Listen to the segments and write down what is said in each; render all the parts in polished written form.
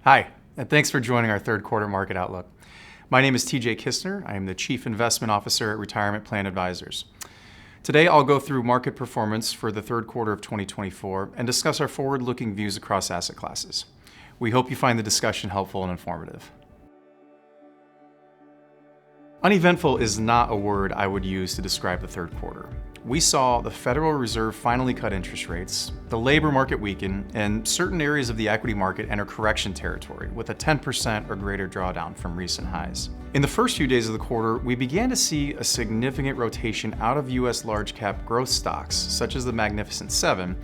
Hi, and thanks for joining our third quarter market outlook. My name is TJ Kistner. I am the Chief Investment Officer at Retirement Plan Advisors. Today, I'll go through market performance for the third quarter of 2024 and discuss our forward-looking views across asset classes. We hope you find the discussion helpful and informative. Uneventful is not a word I would use to describe the third quarter. We saw the Federal Reserve finally cut interest rates, the labor market weaken, and certain areas of the equity market enter correction territory with a 10% or greater drawdown from recent highs. In the first few days of the quarter, we began to see a significant rotation out of U.S. large cap growth stocks, such as the Magnificent Seven,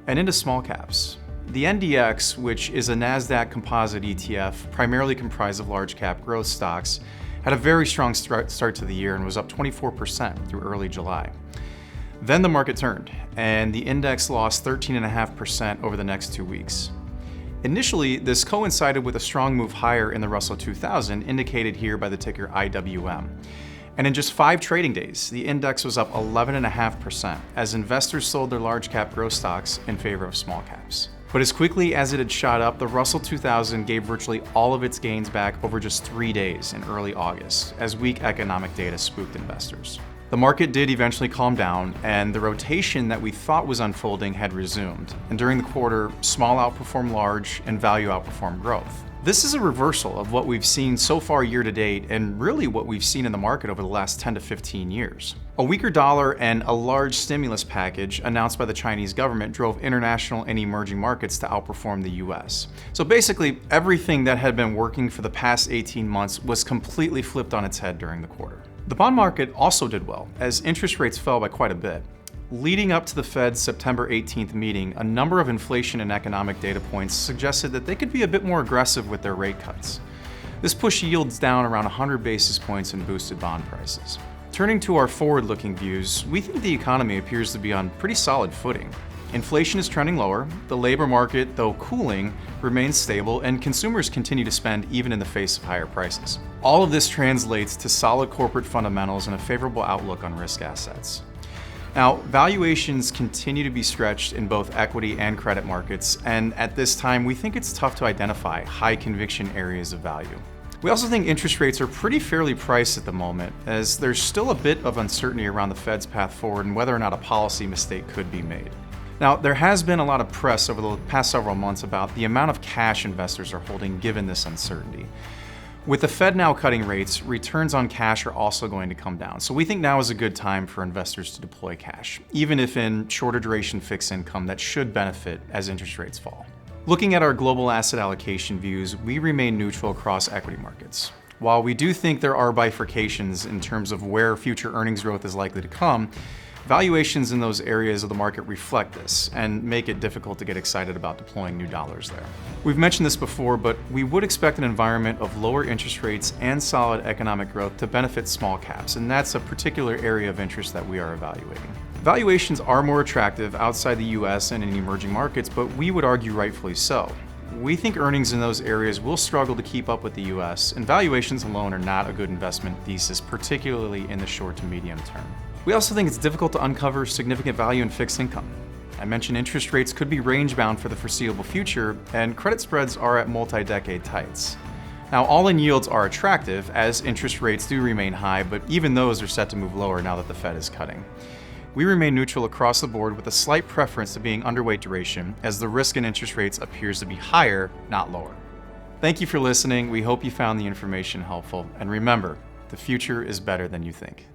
and into small caps. The NDX, which is a NASDAQ composite ETF primarily comprised of large cap growth stocks, had a very strong start to the year and was up 24% through early July. Then the market turned, and the index lost 13.5% over the next 2 weeks. Initially, this coincided with a strong move higher in the Russell 2000, indicated here by the ticker IWM. And in just 5 trading days, the index was up 11.5% as investors sold their large cap growth stocks in favor of small caps. But as quickly as it had shot up, the Russell 2000 gave virtually all of its gains back over just 3 days in early August, as weak economic data spooked investors. The market did eventually calm down, and the rotation that we thought was unfolding had resumed. And during the quarter, small outperformed large and value outperformed growth. This is a reversal of what we've seen so far year to date, and really what we've seen in the market over the last 10 to 15 years. A weaker dollar and a large stimulus package announced by the Chinese government drove international and emerging markets to outperform the US. So basically, everything that had been working for the past 18 months was completely flipped on its head during the quarter. The bond market also did well, as interest rates fell by quite a bit. Leading up to the Fed's September 18th meeting, a number of inflation and economic data points suggested that they could be a bit more aggressive with their rate cuts. This pushed yields down around 100 basis points and boosted bond prices. Turning to our forward-looking views, we think the economy appears to be on pretty solid footing. Inflation is trending lower, the labor market, though cooling, remains stable, and consumers continue to spend even in the face of higher prices. All of this translates to solid corporate fundamentals and a favorable outlook on risk assets. Now, valuations continue to be stretched in both equity and credit markets, and at this time, we think it's tough to identify high conviction areas of value. We also think interest rates are pretty fairly priced at the moment, as there's still a bit of uncertainty around the Fed's path forward and whether or not a policy mistake could be made. Now, there has been a lot of press over the past several months about the amount of cash investors are holding given this uncertainty. With the Fed now cutting rates, returns on cash are also going to come down. So we think now is a good time for investors to deploy cash, even if in shorter duration fixed income that should benefit as interest rates fall. Looking at our global asset allocation views, we remain neutral across equity markets. While we do think there are bifurcations in terms of where future earnings growth is likely to come, valuations in those areas of the market reflect this and make it difficult to get excited about deploying new dollars there. We've mentioned this before, but we would expect an environment of lower interest rates and solid economic growth to benefit small caps, and that's a particular area of interest that we are evaluating. Valuations are more attractive outside the US and in emerging markets, but we would argue rightfully so. We think earnings in those areas will struggle to keep up with the US, and valuations alone are not a good investment thesis, particularly in the short to medium term. We also think it's difficult to uncover significant value in fixed income. I mentioned interest rates could be range-bound for the foreseeable future, and credit spreads are at multi-decade tights. Now, all-in yields are attractive, as interest rates do remain high, but even those are set to move lower now that the Fed is cutting. We remain neutral across the board with a slight preference to being underweight duration, as the risk in interest rates appears to be higher, not lower. Thank you for listening. We hope you found the information helpful, and remember, the future is better than you think.